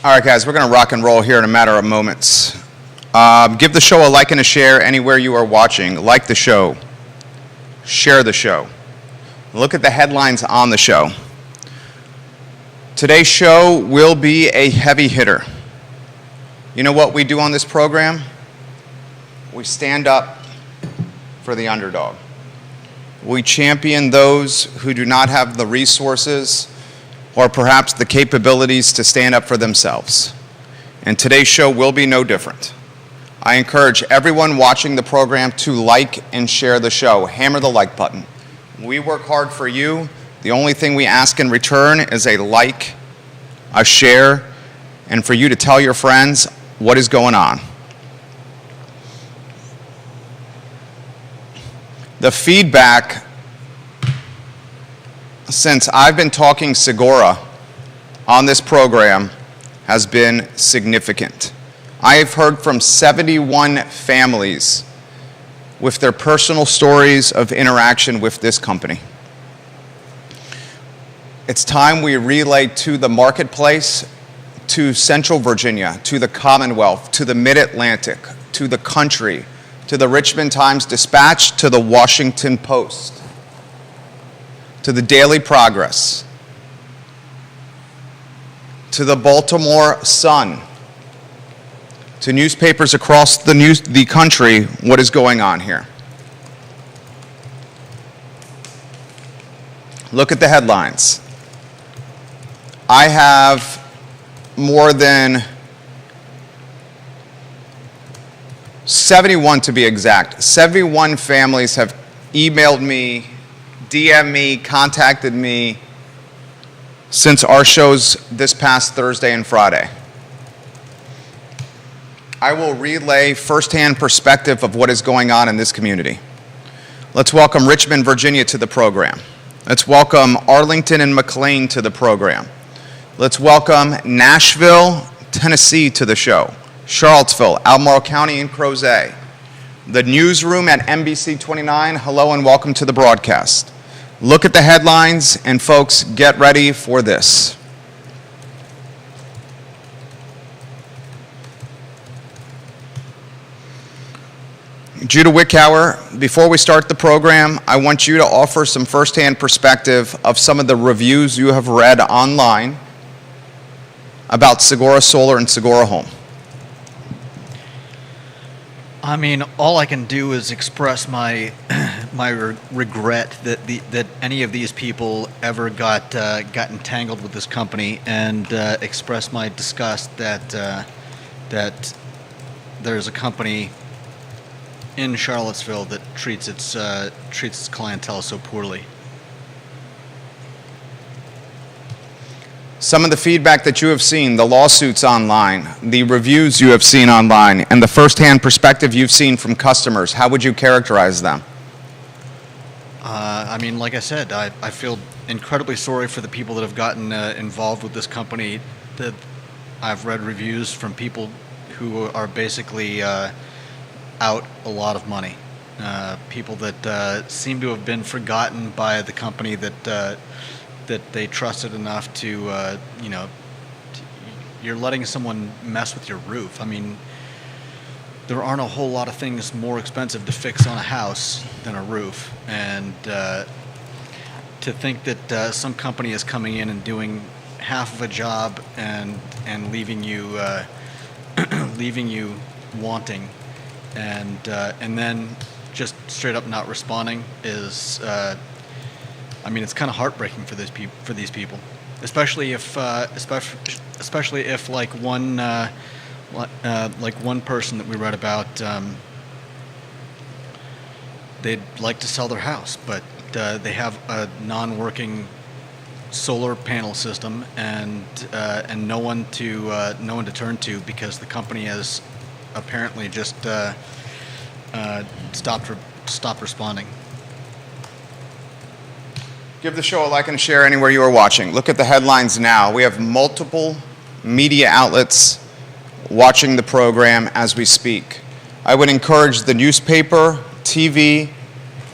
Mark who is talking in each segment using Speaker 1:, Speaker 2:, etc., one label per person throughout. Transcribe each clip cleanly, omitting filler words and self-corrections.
Speaker 1: All right, guys, we're going to rock and roll here in a matter of moments. Give the show a like and a share anywhere you are watching. Like the show. Share the show. Look at the headlines on the show. Today's show will be a heavy hitter. You know what we do on this program? We stand up for the underdog. We champion those who do not have the resources or perhaps the capabilities to stand up for themselves. And today's show will be no different. I encourage everyone watching the program to like and share the show. Hammer the like button. We work hard for you. The only thing we ask in return is a like, a share, and for you to tell your friends what is going on. The feedback since I've been talking Segura on this program has been significant. I have heard from 71 families with their personal stories of interaction with this company. It's time we relay to the marketplace, to Central Virginia, to the Commonwealth, to the Mid-Atlantic, to the country, to the Richmond Times-Dispatch, to the Washington Post, to the Daily Progress, to the Baltimore Sun, to newspapers across the country, what is going on here. Look at the headlines. I have more than 71 to be exact. 71 families have emailed me, DM'd me, contacted me since our shows this past Thursday and Friday. I will relay firsthand perspective of what is going on in this community. Let's welcome Richmond, Virginia to the program. Let's welcome Arlington and McLean to the program. Let's welcome Nashville, Tennessee to the show. Charlottesville, Albemarle County, and Crozet. The newsroom at NBC 29, hello and welcome to the broadcast. Look at the headlines, and folks, get ready for this. Judah Wickower, before we start the program, I want you to offer some firsthand perspective of some of the reviews you have read online about Segura Solar and Segura Home.
Speaker 2: I mean, all I can do is express my regret that any of these people ever got entangled with this company, and express my disgust that there's a company in Charlottesville that treats its clientele so poorly.
Speaker 1: Some of the feedback that you have seen, the lawsuits online, the reviews you have seen online, and the firsthand perspective you've seen from customers, how would you characterize them?
Speaker 2: I mean, like I said, I feel incredibly sorry for the people that have gotten involved with this company. That I've read reviews from people who are basically out a lot of money. People that seem to have been forgotten by the company that they trusted enough to, you're letting someone mess with your roof. I mean, there aren't a whole lot of things more expensive to fix on a house than a roof. And to think that some company is coming in and doing half of a job and leaving you wanting, and then just straight up not responding is. I mean, it's kind of heartbreaking for these people, especially if like one person that we read about, they'd like to sell their house, but they have a non-working solar panel system and no one to turn to because the company has apparently just stopped responding.
Speaker 1: Give the show a like and a share anywhere you are watching. Look at the headlines now. We have multiple media outlets watching the program as we speak. I would encourage the newspaper, TV,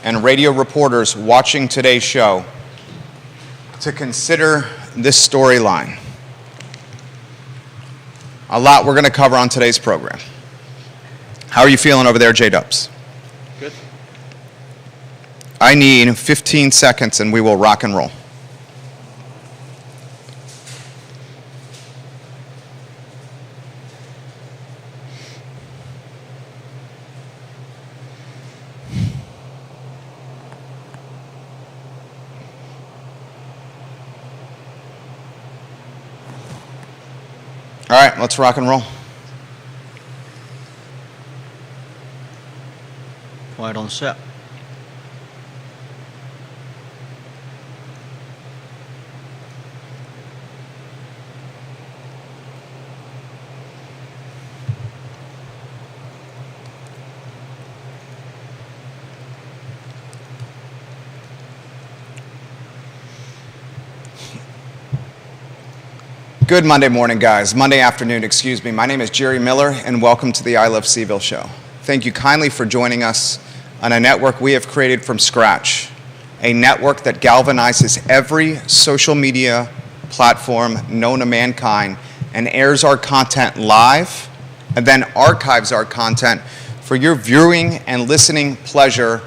Speaker 1: and radio reporters watching today's show to consider this storyline. A lot we're going to cover on today's program. How are you feeling over there, J-Dubs?
Speaker 2: Good.
Speaker 1: I need 15 seconds and we will rock and roll. All right, let's rock and roll.
Speaker 2: Quiet on set.
Speaker 1: Good Monday morning, guys. Monday afternoon, excuse me. My name is Jerry Miller, and welcome to the I Love CVille show. Thank you kindly for joining us on a network we have created from scratch, a network that galvanizes every social media platform known to mankind and airs our content live and then archives our content for your viewing and listening pleasure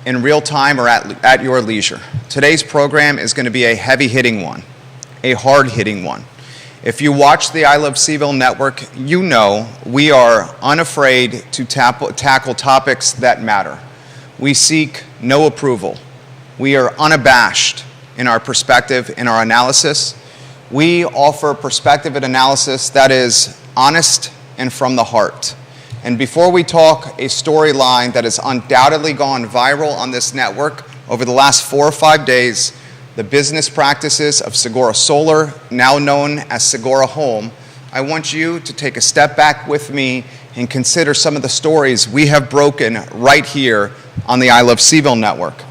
Speaker 1: in real time or at your leisure. Today's program is going to be a heavy-hitting one, a hard-hitting one. If you watch the I Love CVille network, you know we are unafraid to tackle topics that matter. We seek no approval. We are unabashed in our perspective, in our analysis. We offer perspective and analysis that is honest and from the heart. And before we talk a storyline that has undoubtedly gone viral on this network over the last 4 or 5 days, the business practices of Segura Solar, now known as Segura Home, I want you to take a step back with me and consider some of the stories we have broken right here on the I Love CVille network.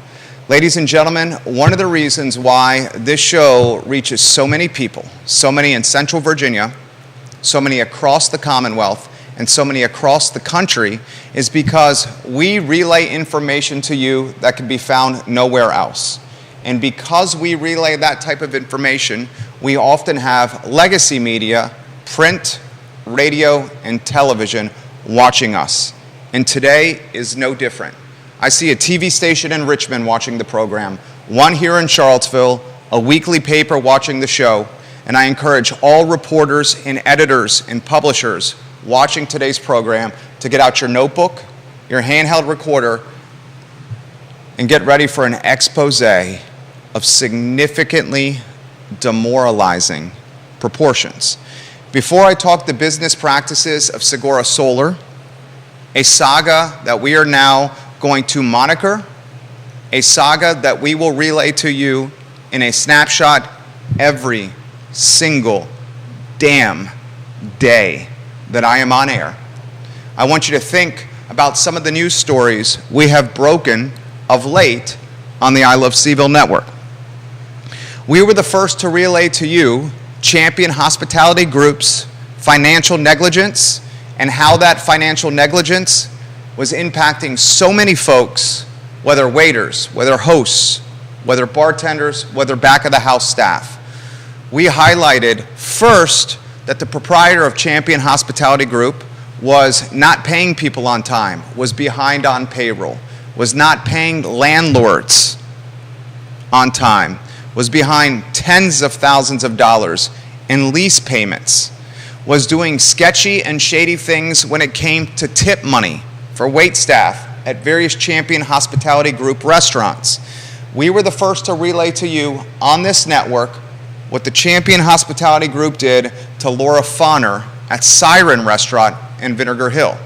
Speaker 1: Ladies and gentlemen, one of the reasons why this show reaches so many people, so many in Central Virginia, so many across the Commonwealth, and so many across the country is because we relay information to you that can be found nowhere else. And because we relay that type of information, we often have legacy media, print, radio, and television watching us. And today is no different. I see a TV station in Richmond watching the program, one here in Charlottesville, a weekly paper watching the show, and I encourage all reporters and editors and publishers watching today's program to get out your notebook, your handheld recorder, and get ready for an expose of significantly demoralizing proportions. Before I talk the business practices of Segura Solar, a saga that we are now going to moniker, a saga that we will relay to you in a snapshot every single damn day that I am on air. I want you to think about some of the news stories we have broken of late on the I Love CVille network. We were the first to relay to you Champion Hospitality Group's financial negligence and how that financial negligence was impacting so many folks, whether waiters, whether hosts, whether bartenders, whether back of the house staff. We highlighted first that the proprietor of Champion Hospitality Group was not paying people on time, was behind on payroll, was not paying landlords on time, was behind tens of thousands of dollars in lease payments, was doing sketchy and shady things when it came to tip money for wait staff at various Champion Hospitality Group restaurants. We were the first to relay to you on this network what the Champion Hospitality Group did to Laura Fauner at Siren Restaurant in Vinegar Hill.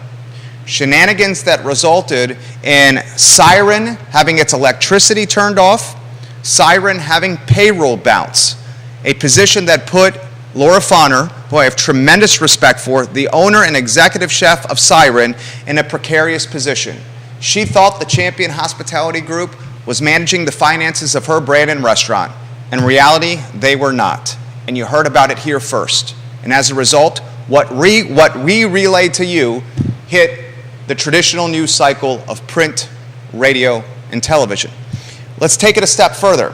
Speaker 1: Shenanigans that resulted in Siren having its electricity turned off, Siren having payroll bounce, a position that put Laura Fauner, who I have tremendous respect for, the owner and executive chef of Siren, in a precarious position. She thought the Champion Hospitality Group was managing the finances of her brand and restaurant. In reality, they were not. And you heard about it here first. And as a result, what we relayed to you hit the traditional news cycle of print, radio, and television. Let's take it a step further.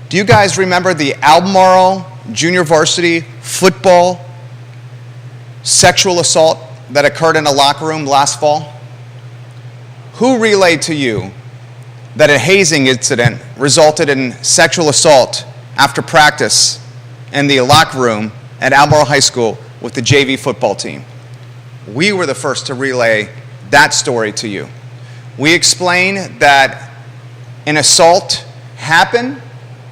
Speaker 1: Do you guys remember the Albemarle Junior Varsity Football sexual assault that occurred in a locker room last fall? Who relayed to you that a hazing incident resulted in sexual assault after practice in the locker room at Albemarle High School with the JV football team? We were the first to relay that story to you. We explained that an assault happened,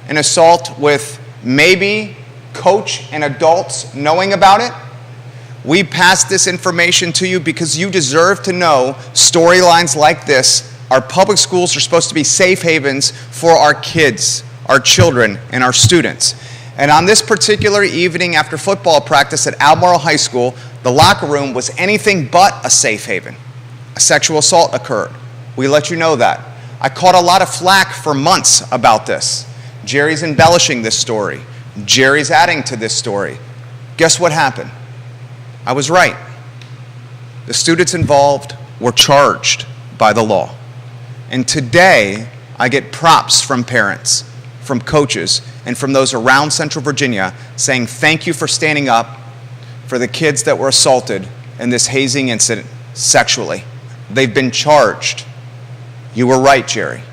Speaker 1: an assault with maybe coach and adults knowing about it. We passed this information to you because you deserve to know storylines like this. Our public schools are supposed to be safe havens for our kids, our children, and our students. And on this particular evening after football practice at Albemarle High School, the locker room was anything but a safe haven. A sexual assault occurred. We let you know that. I caught a lot of flack for months about this. Jerry's embellishing this story. Jerry's adding to this story. Guess what happened? I was right. The students involved were charged by the law. And today, I get props from parents, from coaches, and from those around Central Virginia saying thank you for standing up for the kids that were assaulted in this hazing incident sexually. They've been charged. You were right, Jerry.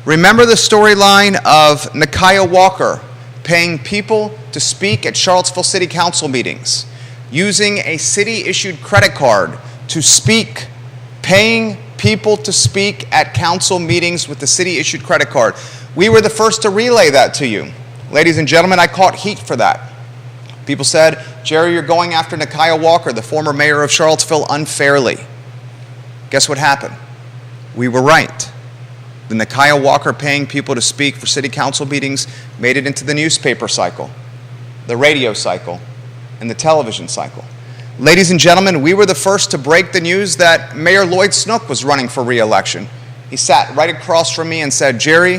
Speaker 1: Remember the storyline of Nakia Walker paying people to speak at Charlottesville City Council meetings, using a city-issued credit card to speak, paying people to speak at council meetings with the city-issued credit card. We were the first to relay that to you. Ladies and gentlemen, I caught heat for that. People said, Jerry, you're going after Nakia Walker, the former mayor of Charlottesville, unfairly. Guess what happened? We were right. The Nakia Walker paying people to speak for city council meetings made it into the newspaper cycle, the radio cycle, and the television cycle. Ladies and gentlemen, we were the first to break the news that Mayor Lloyd Snook was running for re-election. He sat right across from me and said, Jerry,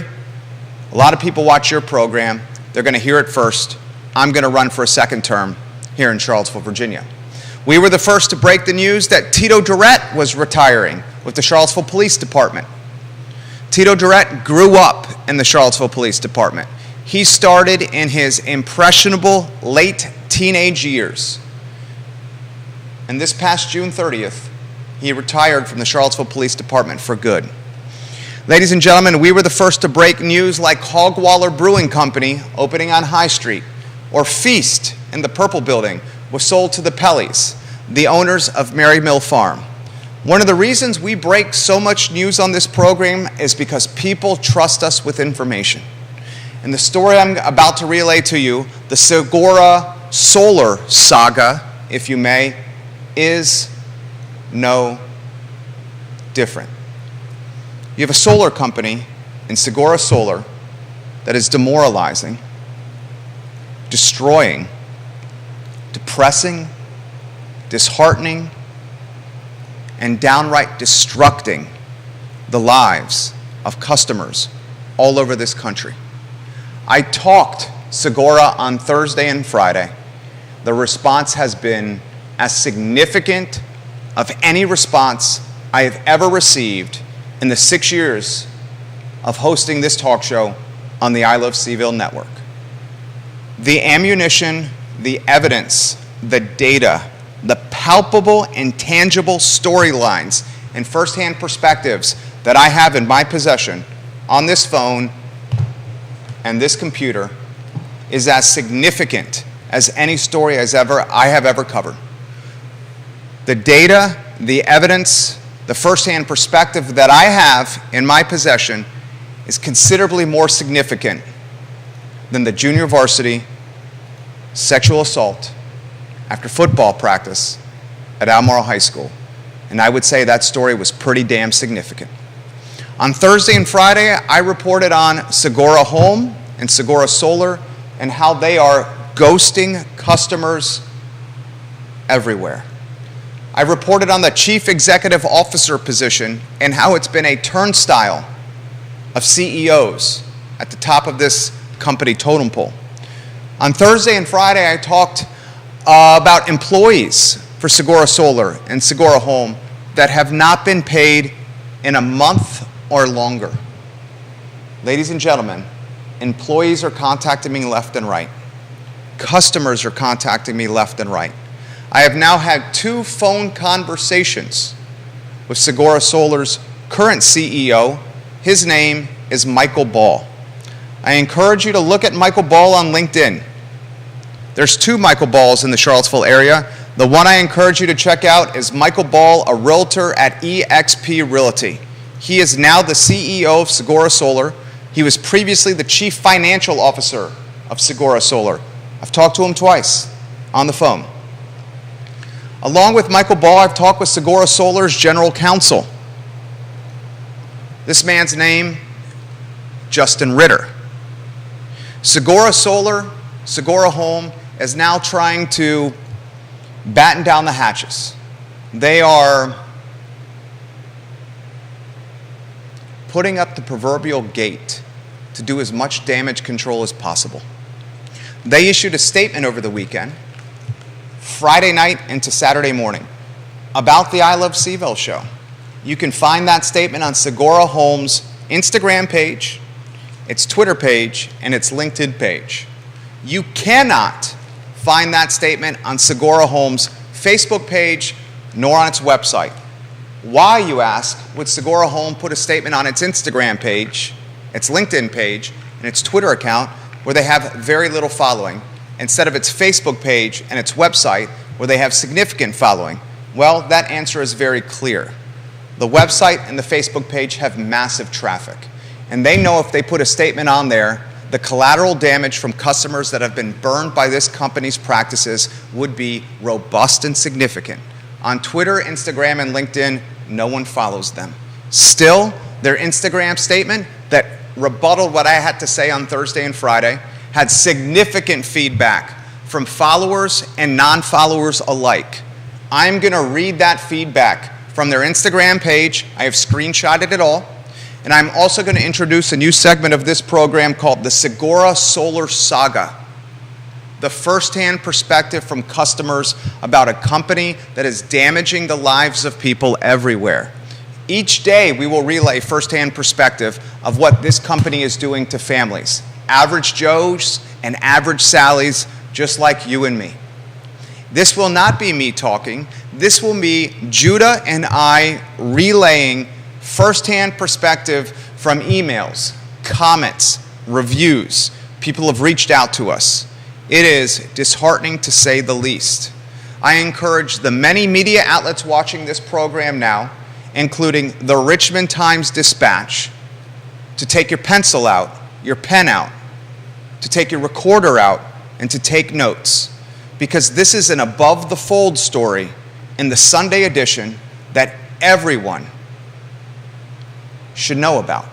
Speaker 1: a lot of people watch your program. They're going to hear it first. I'm going to run for a second term here in Charlottesville, Virginia. We were the first to break the news that Tito Durrett was retiring with the Charlottesville Police Department. Tito Durrett grew up in the Charlottesville Police Department. He started in his impressionable late teenage years. And this past June 30th, he retired from the Charlottesville Police Department for good. Ladies and gentlemen, we were the first to break news like Hogwaller Brewing Company opening on High Street, or Feast in the Purple Building was sold to the Pelleys, the owners of Mary Mill Farm. One of the reasons we break so much news on this program is because people trust us with information. And the story I'm about to relay to you, the Segura Solar saga, if you may, is no different. You have a solar company in Segura Solar that is demoralizing, destroying, depressing, disheartening, and downright destructing the lives of customers all over this country. I talked Segura on Thursday and Friday. The response has been as significant of any response I have ever received in the 6 years of hosting this talk show on the I Love CVille network. The ammunition, the evidence, the data, the palpable and tangible storylines and firsthand perspectives that I have in my possession on this phone and this computer is as significant as any story I have ever covered. The data, the evidence, the firsthand perspective that I have in my possession is considerably more significant than the junior varsity sexual assault after football practice at Albemarle High School. And I would say that story was pretty damn significant. On Thursday and Friday, I reported on Segura Home and Segura Solar and how they are ghosting customers everywhere. I reported on the chief executive officer position and how it's been a turnstile of CEOs at the top of this company totem pole. On Thursday and Friday, I talked about employees for Segura Solar and Segura Home that have not been paid in a month or longer. Ladies and gentlemen, employees are contacting me left and right. Customers are contacting me left and right. I have now had 2 phone conversations with Segura Solar's current CEO. His name is Michael Ball. I encourage you to look at Michael Ball on LinkedIn. There's 2 Michael Balls in the Charlottesville area. The one I encourage you to check out is Michael Ball, a realtor at eXp Realty. He is now the CEO of Segura Solar. He was previously the chief financial officer of Segura Solar. I've talked to him twice on the phone. Along with Michael Ball, I've talked with Segura Solar's general counsel. This man's name, Justin Ritter. Segura Solar, Segura Home, is now trying to batten down the hatches. They are putting up the proverbial gate to do as much damage control as possible. They issued a statement over the weekend, Friday night into Saturday morning, about the I Love CVille show. You can find that statement on Segura Home's Instagram page, its Twitter page, and its LinkedIn page. You cannot find that statement on Segura Home's Facebook page nor on its website. Why, you ask, would Segura Home put a statement on its Instagram page, its LinkedIn page, and its Twitter account where they have very little following, instead of its Facebook page and its website where they have significant following? Well, that answer is very clear. The website and the Facebook page have massive traffic, and they know if they put a statement on there, the collateral damage from customers that have been burned by this company's practices would be robust and significant. On Twitter, Instagram, and LinkedIn, no one follows them. Still, their Instagram statement that rebutted what I had to say on Thursday and Friday had significant feedback from followers and non-followers alike. I'm going to read that feedback from their Instagram page. I have screenshotted it all. And I'm also going to introduce a new segment of this program called the Segura Solar Saga. The firsthand perspective from customers about a company that is damaging the lives of people everywhere. Each day we will relay firsthand perspective of what this company is doing to families, average Joes and average Sallys, just like you and me. This will not be me talking. This will be Judah and I relaying firsthand perspective from emails, comments, reviews. People have reached out to us. It is disheartening to say the least. I encourage the many media outlets watching this program now, including the Richmond Times-Dispatch, to take your pencil out, your pen out, to take your recorder out, and to take notes, because this is an above-the-fold story in the Sunday edition that everyone should know about.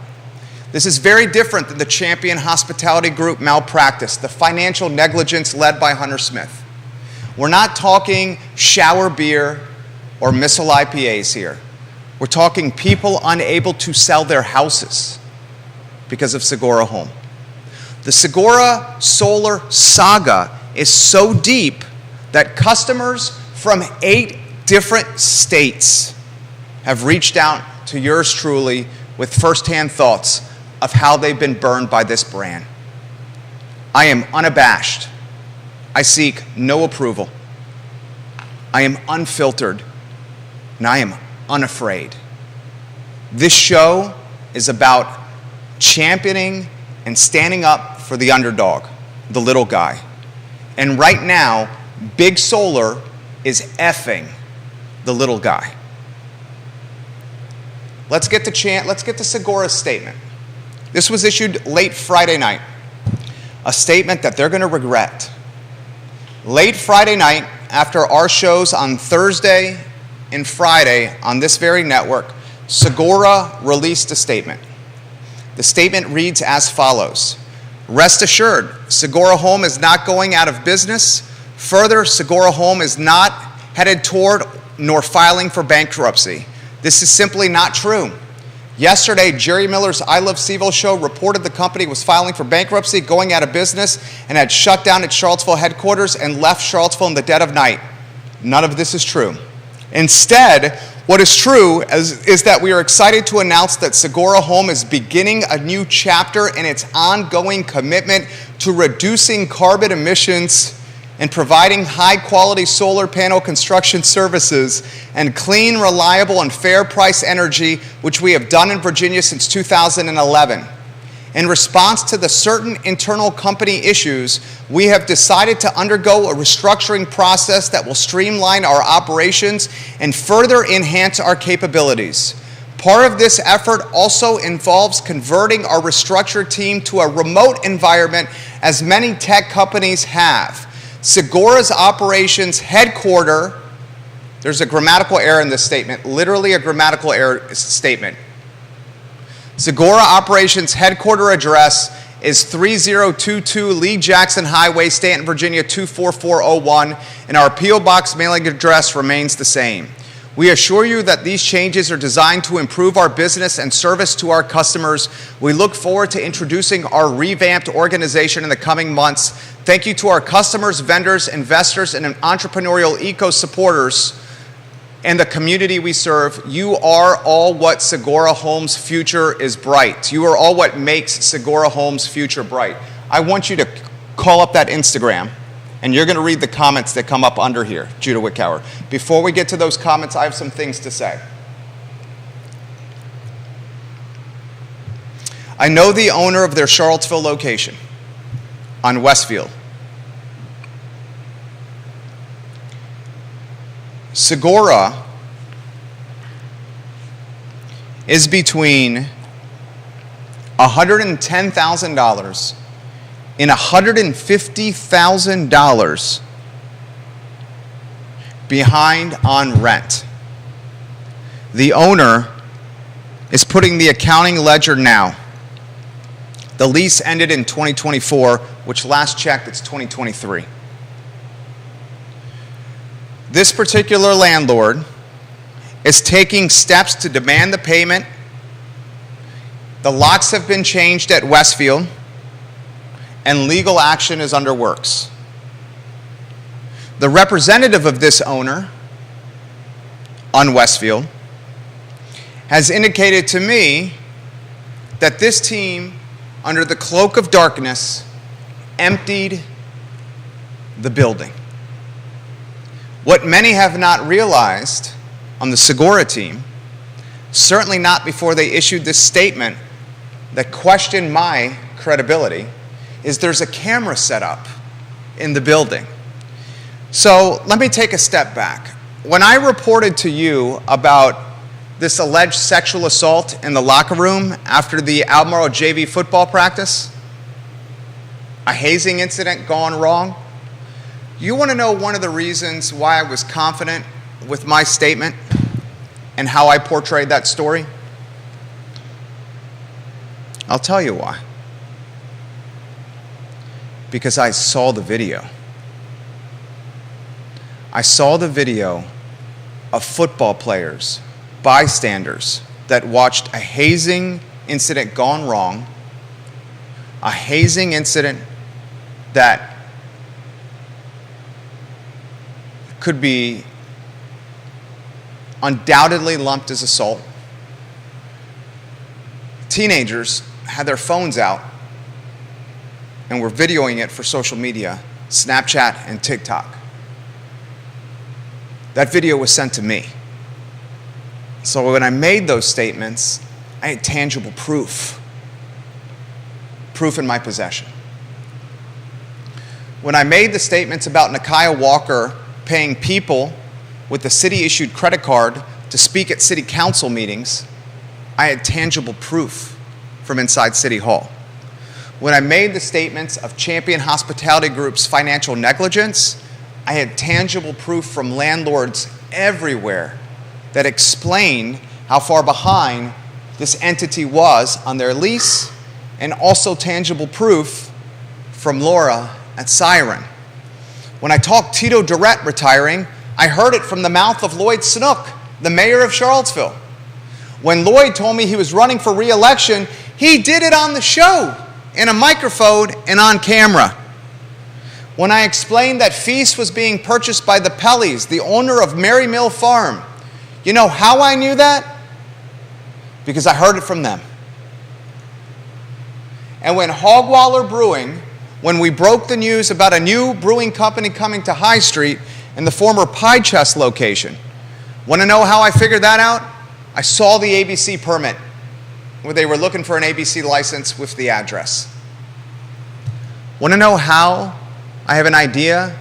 Speaker 1: This is very different than the Champion Hospitality Group malpractice, the financial negligence led by Hunter Smith. We're not talking shower beer or missile IPAs here. We're talking people unable to sell their houses because of Segura Home. The Segura Solar saga is so deep that customers from 8 different states have reached out to yours truly with firsthand thoughts of how they've been burned by this brand. I am unabashed. I seek no approval. I am unfiltered, and I am unafraid. This show is about championing and standing up for the underdog, the little guy. And right now, Big Solar is effing the little guy. Let's get to Segura's statement. This was issued late Friday night, a statement that they're going to regret. Late Friday night, after our shows on Thursday and Friday on this very network, Segura released a statement. The statement reads as follows: rest assured, Segura Home is not going out of business. Further, Segura Home is not headed toward nor filing for bankruptcy. This is simply not true. Yesterday, Jerry Miller's I Love CVille show reported the company was filing for bankruptcy, going out of business, and had shut down its Charlottesville headquarters and left Charlottesville in the dead of night. None of this is true. Instead, what is true is that we are excited to announce that Segura Home is beginning a new chapter in its ongoing commitment to reducing carbon emissions in providing high-quality solar panel construction services and clean, reliable, and fair-price energy, which we have done in Virginia since 2011. In response to the certain internal company issues, we have decided to undergo a restructuring process that will streamline our operations and further enhance our capabilities. Part of this effort also involves converting our restructured team to a remote environment, as many tech companies have. Segora's operations headquarters, there's a grammatical error in this statement, literally a grammatical error statement. Segora Operations headquarter address is 3022 Lee Jackson Highway, Stanton, Virginia 24401, and our P.O. Box mailing address remains the same. We assure you that these changes are designed to improve our business and service to our customers. We look forward to introducing our revamped organization in the coming months. Thank you to our customers, vendors, investors, and entrepreneurial eco-supporters and the community we serve. You are all what Segora Homes' future is bright. You are all what makes Segora Homes' future bright. I want you to call up that Instagram, and you're going to read the comments that come up under here, Judah Wickower. Before we get to those comments, I have some things to say. I know the owner of their Charlottesville location on Westfield. Segora is between $110,000 and $150,000 behind on rent. The owner is putting the accounting ledger now. The lease ended in 2024, which last checked, it's 2023. This particular landlord is taking steps to demand the payment. The locks have been changed at Westfield, and legal action is under works. The representative of this owner on Westfield has indicated to me that this team, under the cloak of darkness, emptied the building. What many have not realized on the Segora team, certainly not before they issued this statement that questioned my credibility, is there's a camera set up in the building. So let me take a step back. When I reported to you about this alleged sexual assault in the locker room after the Albemarle JV football practice, a hazing incident gone wrong, you want to know one of the reasons why I was confident with my statement and how I portrayed that story? I'll tell you why. Because I saw the video. I saw the video of football players, bystanders, that watched a hazing incident gone wrong, a hazing incident that could be undoubtedly lumped as assault. Teenagers had their phones out and were videoing it for social media, Snapchat and TikTok. That video was sent to me. So when I made those statements, I had tangible proof in my possession. When I made the statements about Nakia Walker paying people with a city-issued credit card to speak at city council meetings, I had tangible proof from inside City Hall. When I made the statements of Champion Hospitality Group's financial negligence, I had tangible proof from landlords everywhere that explained how far behind this entity was on their lease, and also tangible proof from Laura at Siren. When I talked Tito Durrett retiring, I heard it from the mouth of Lloyd Snook, the mayor of Charlottesville. When Lloyd told me he was running for re-election, he did it on the show, in a microphone and on camera. When I explained that Feast was being purchased by the Pellys, the owner of Mary Mill Farm, you know how I knew that? Because I heard it from them. And when Hogwaller Brewing when we broke the news about a new brewing company coming to High Street in the former Pie Chest location. Want to know how I figured that out? I saw the ABC permit where they were looking for an ABC license with the address. Want to know how I have an idea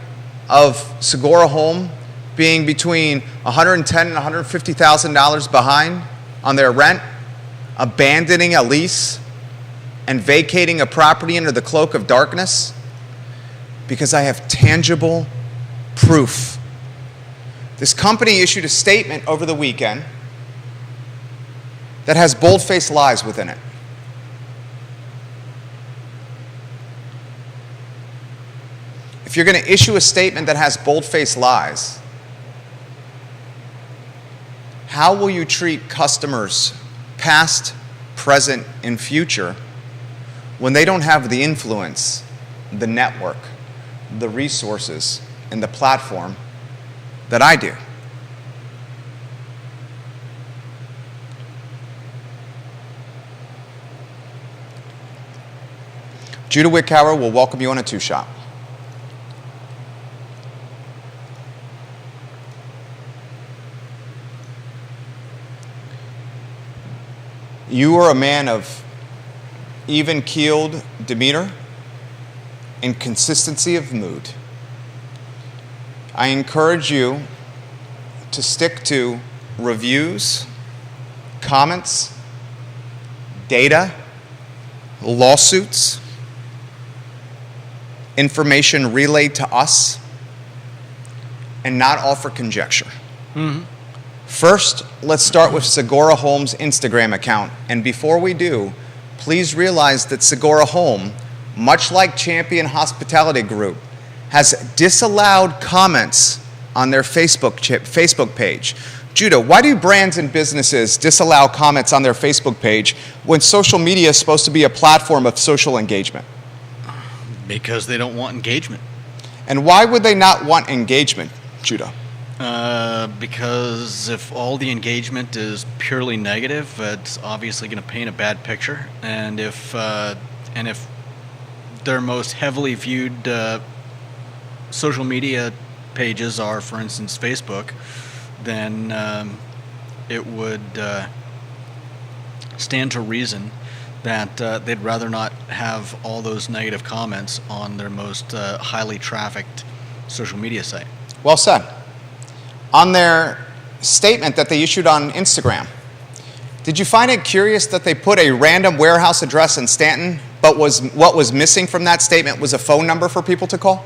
Speaker 1: of Segura Home being between $110,000 and $150,000 behind on their rent, abandoning a lease, and vacating a property under the cloak of darkness? Because I have tangible proof. This company issued a statement over the weekend that has bold-faced lies within it. If you're going to issue a statement that has bold-faced lies, how will you treat customers, past, present, and future, when they don't have the influence, the network, the resources, and the platform that I do? Judah Wickower will welcome you on a two-shot. You are a man of even-keeled demeanor and consistency of mood. I encourage you to stick to reviews, comments, data, lawsuits, information relayed to us, and not offer conjecture. Mm-hmm. First, let's start with Segura Home's Instagram account. And before we do, please realize that Segura Home, much like Champion Hospitality Group, has disallowed comments on their Facebook page. Judah, why do brands and businesses disallow comments on their Facebook page when social media is supposed to be a platform of social engagement?
Speaker 2: Because they don't want engagement.
Speaker 1: And why would they not want engagement, Judah?
Speaker 2: Because if all the engagement is purely negative, it's obviously going to paint a bad picture. And if their most heavily viewed social media pages are, for instance, Facebook, then it would stand to reason that they'd rather not have all those negative comments on their most highly trafficked social media site.
Speaker 1: Well said. On their statement that they issued on Instagram, did you find it curious that they put a random warehouse address in Stanton, but what was missing from that statement was a phone number for people to call?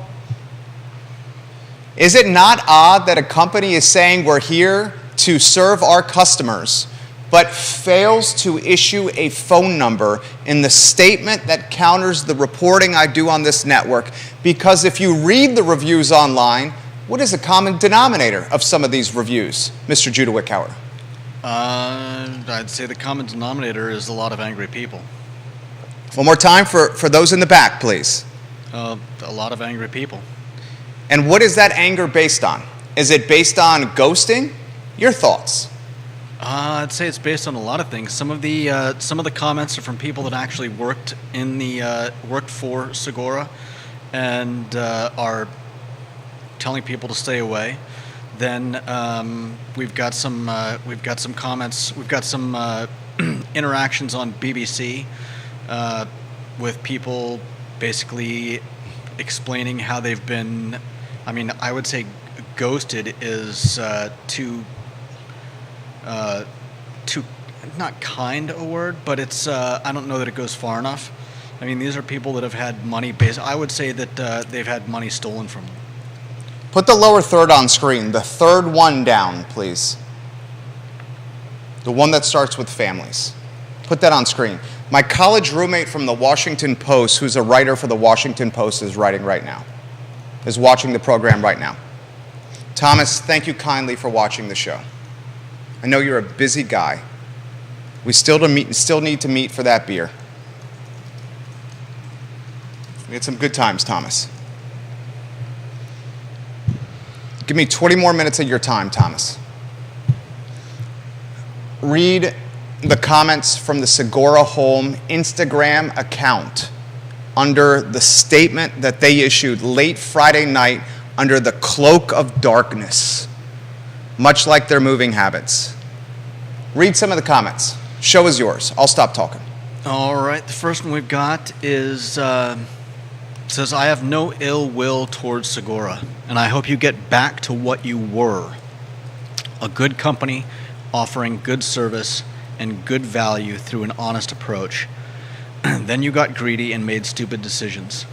Speaker 1: Is it not odd that a company is saying we're here to serve our customers, but fails to issue a phone number in the statement that counters the reporting I do on this network? Because if you read the reviews online, what is the common denominator of some of these reviews, Mr. Judah Wickower?
Speaker 2: I'd say the common denominator is a lot of angry people.
Speaker 1: One more time for those in the back, please.
Speaker 2: A lot of angry people.
Speaker 1: And what is that anger based on? Is it based on ghosting? Your thoughts?
Speaker 2: I'd say it's based on a lot of things. Some of the comments are from people that actually worked for Segura, and are telling people to stay away. Then we've got some comments. We've got some interactions on BBC with people basically explaining how they've been. I mean, I would say ghosted is too not kind a word, but it's I don't know that it goes far enough. I mean, these are people that have had money I would say that they've had money stolen from them.
Speaker 1: Put the lower third on screen. The third one down, please. The one that starts with families. Put that on screen. My college roommate from the Washington Post, who's a writer for the Washington Post, is watching the program right now. Thomas, thank you kindly for watching the show. I know you're a busy guy. We still need to meet for that beer. We had some good times, Thomas. Give me 20 more minutes of your time, Thomas. Read the comments from the Segura Home Instagram account under the statement that they issued late Friday night under the cloak of darkness, much like their moving habits. Read some of the comments. Show is yours. I'll stop talking.
Speaker 2: All right, the first one we've got is says, I have no ill will towards Segura, and I hope you get back to what you were. A good company offering good service and good value through an honest approach. Then you got greedy and made stupid decisions.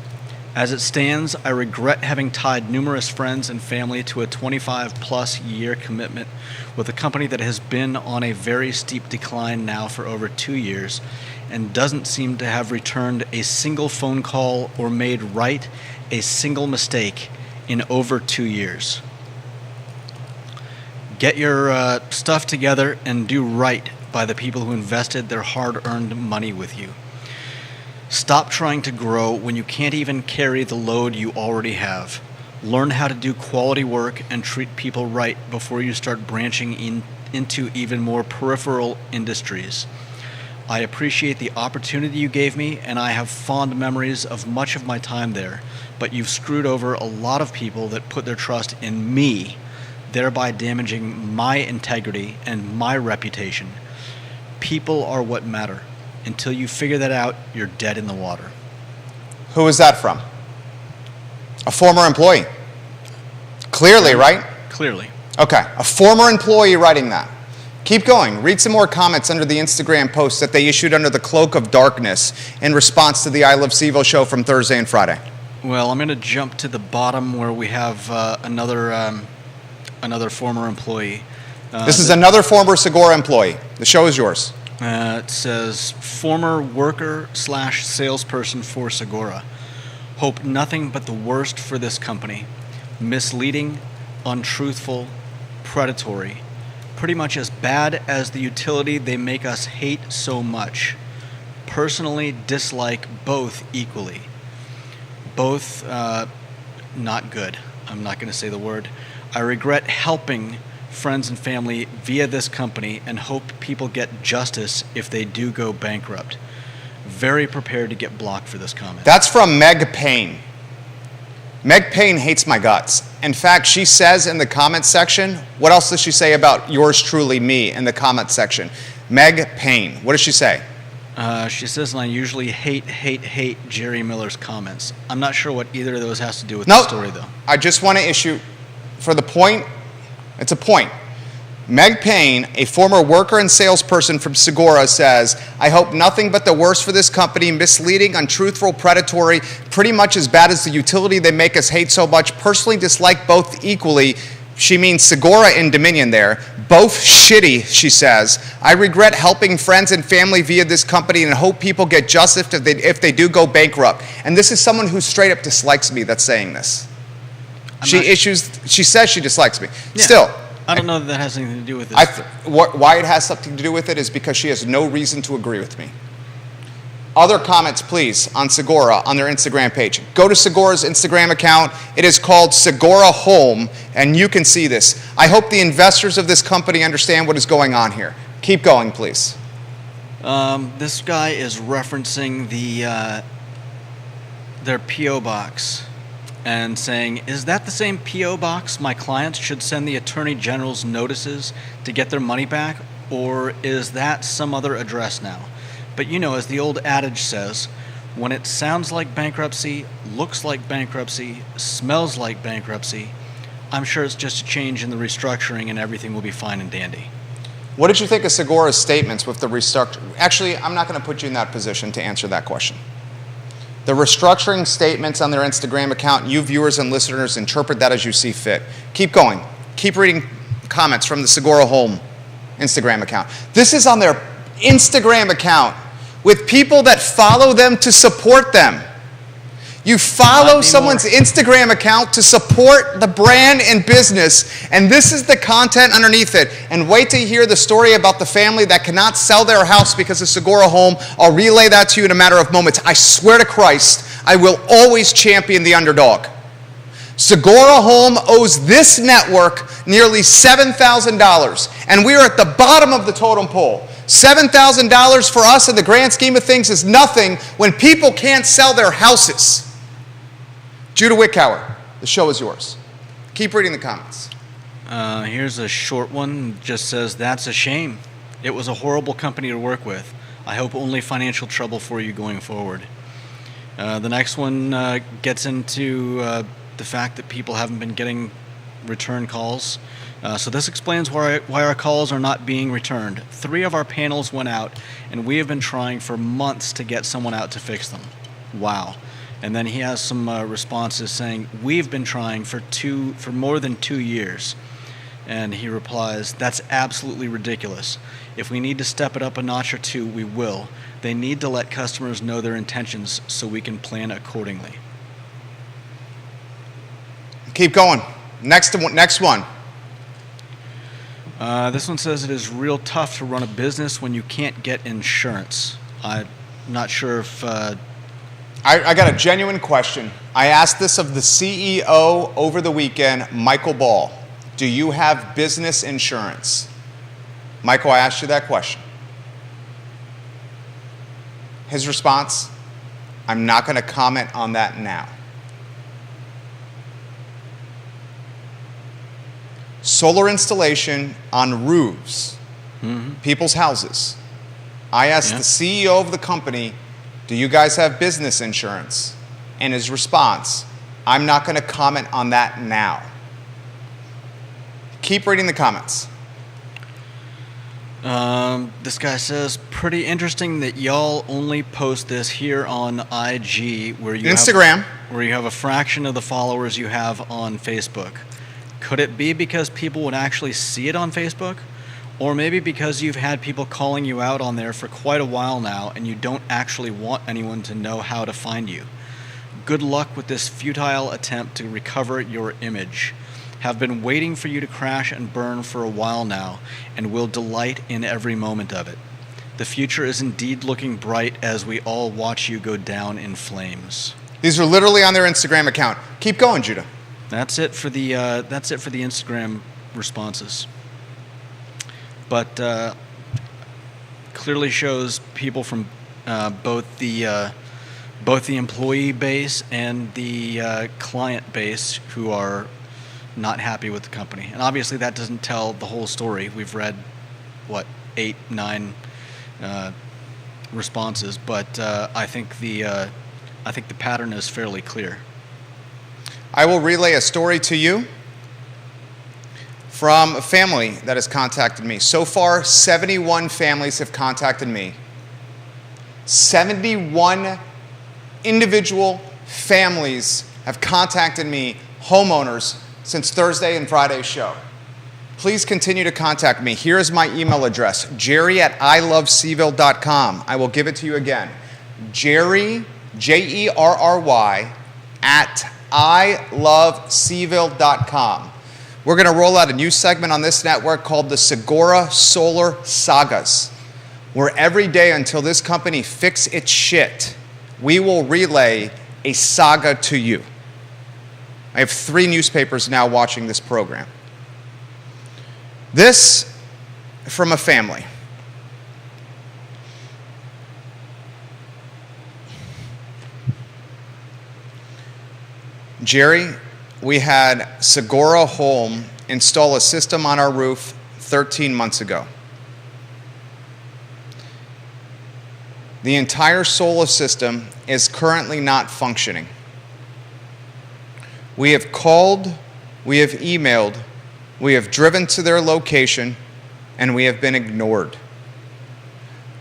Speaker 2: As it stands, I regret having tied numerous friends and family to a 25-plus year commitment with a company that has been on a very steep decline now for over 2 years and doesn't seem to have returned a single phone call or made right a single mistake in over 2 years. Get your stuff together and do right by the people who invested their hard-earned money with you. Stop trying to grow when you can't even carry the load you already have. Learn how to do quality work and treat people right before you start branching into even more peripheral industries. I appreciate the opportunity you gave me, and I have fond memories of much of my time there, but you've screwed over a lot of people that put their trust in me, thereby damaging my integrity and my reputation. People are what matter. Until you figure that out, you're dead in the water.
Speaker 1: Who is that from? A former employee. Clearly, right?
Speaker 2: Clearly.
Speaker 1: Okay, a former employee writing that. Keep going. Read some more comments under the Instagram posts that they issued under the cloak of darkness in response to the I Love Sevo show from Thursday and Friday.
Speaker 2: Well, I'm going to jump to the bottom where we have another former employee.
Speaker 1: This is another former Segura employee. The show is yours.
Speaker 2: It says, former worker/salesperson for Segura. Hope nothing but the worst for this company. Misleading, untruthful, predatory. Pretty much as bad as the utility they make us hate so much. Personally dislike both equally. Both not good. I'm not going to say the word. I regret helping friends and family via this company and hope people get justice if they do go bankrupt. Very prepared to get blocked for this comment.
Speaker 1: That's from Meg Payne. Meg Payne hates my guts. In fact, she says in the comment section, what else does she say about yours truly, me, in the comment section? Meg Payne. What does she say?
Speaker 2: She says, and I usually hate Jerry Miller's comments. I'm not sure what either of those has to do with the story, though.
Speaker 1: I just want to issue, for the point, it's a point. Meg Payne, a former worker and salesperson from Segura, says, I hope nothing but the worst for this company, misleading, untruthful, predatory, pretty much as bad as the utility they make us hate so much, personally dislike both equally. She means Segura and Dominion there. Both shitty, she says. I regret helping friends and family via this company and hope people get justice if they do go bankrupt. And this is someone who straight up dislikes me that's saying this. She says she dislikes me.
Speaker 2: Yeah.
Speaker 1: Still.
Speaker 2: I don't know that has anything to do with this.
Speaker 1: Why it has something to do with it is because she has no reason to agree with me. Other comments, please, on Segura, on their Instagram page. Go to Segura's Instagram account. It is called Segura Home, and you can see this. I hope the investors of this company understand what is going on here. Keep going, please.
Speaker 2: This guy is referencing their P.O. box and saying, is that the same P.O. box my clients should send the Attorney General's notices to get their money back, or is that some other address now? But you know, as the old adage says, when it sounds like bankruptcy, looks like bankruptcy, smells like bankruptcy, I'm sure it's just a change in the restructuring and everything will be fine and dandy.
Speaker 1: What did you think of Segura's statements with the restructuring? Actually, I'm not going to put you in that position to answer that question. The restructuring statements on their Instagram account, you viewers and listeners interpret that as you see fit. Keep going. Keep reading comments from the Segura Home Instagram account. This is on their Instagram account with people that follow them to support them. You follow someone's Instagram account to support the brand and business, and this is the content underneath it. And wait to hear the story about the family that cannot sell their house because of Segura Home. I'll relay that to you in a matter of moments. I swear to Christ, I will always champion the underdog. Segura Home owes this network nearly $7,000, and we are at the bottom of the totem pole. $7,000 for us in the grand scheme of things is nothing when people can't sell their houses. Judah Wickhauer, the show is yours. Keep reading the comments.
Speaker 2: Here's a short one. Just says, that's a shame. It was a horrible company to work with. I hope only financial trouble for you going forward. The next one gets into the fact that people haven't been getting return calls. So this explains why our calls are not being returned. 3 of our panels went out, and we have been trying for months to get someone out to fix them. Wow. And then he has some responses saying, we've been trying for more than 2 years. And he replies, that's absolutely ridiculous. If we need to step it up a notch or 2, we will. They need to let customers know their intentions so we can plan accordingly.
Speaker 1: Keep going. Next one.
Speaker 2: This one says, it is real tough to run a business when you can't get insurance. I'm not sure if...
Speaker 1: I got a genuine question. I asked this of the CEO over the weekend, Michael Ball. Do you have business insurance? Michael, I asked you that question. His response, I'm not going to comment on that now. Solar installation on roofs, people's houses. I asked the CEO of the company, do you guys have business insurance? And his response, I'm not going to comment on that now. Keep reading the comments.
Speaker 2: This guy says, pretty interesting that y'all only post this here on IG, where you
Speaker 1: Instagram,
Speaker 2: where you have a fraction of the followers you have on Facebook. Could it be because people would actually see it on Facebook? Or maybe because you've had people calling you out on there for quite a while now and you don't actually want anyone to know how to find you. Good luck with this futile attempt to recover your image. Have been waiting for you to crash and burn for a while now and will delight in every moment of it. The future is indeed looking bright as we all watch you go down in flames.
Speaker 1: These are literally on their Instagram account. Keep going, Judah.
Speaker 2: That's it for the Instagram responses. But clearly shows people from both the employee base and the client base who are not happy with the company. And obviously that doesn't tell the whole story. We've read, 8, 9 responses, but I think the pattern is fairly clear.
Speaker 1: I will relay a story to you from a family that has contacted me. So far, 71 families have contacted me. 71 individual families have contacted me, homeowners, since Thursday and Friday's show. Please continue to contact me. Here is my email address, jerry@iloveseville.com. I will give it to you again. Jerry, Jerry, at iloveseville.com. We're going to roll out a new segment on this network called the Segura Solar Sagas, where every day until this company fix its shit, we will relay a saga to you. I have 3 newspapers now watching this program. This from a family. Jerry, we had Segura Home install a system on our roof 13 months ago. The entire solar system is currently not functioning. We have called, we have emailed, we have driven to their location, and we have been ignored.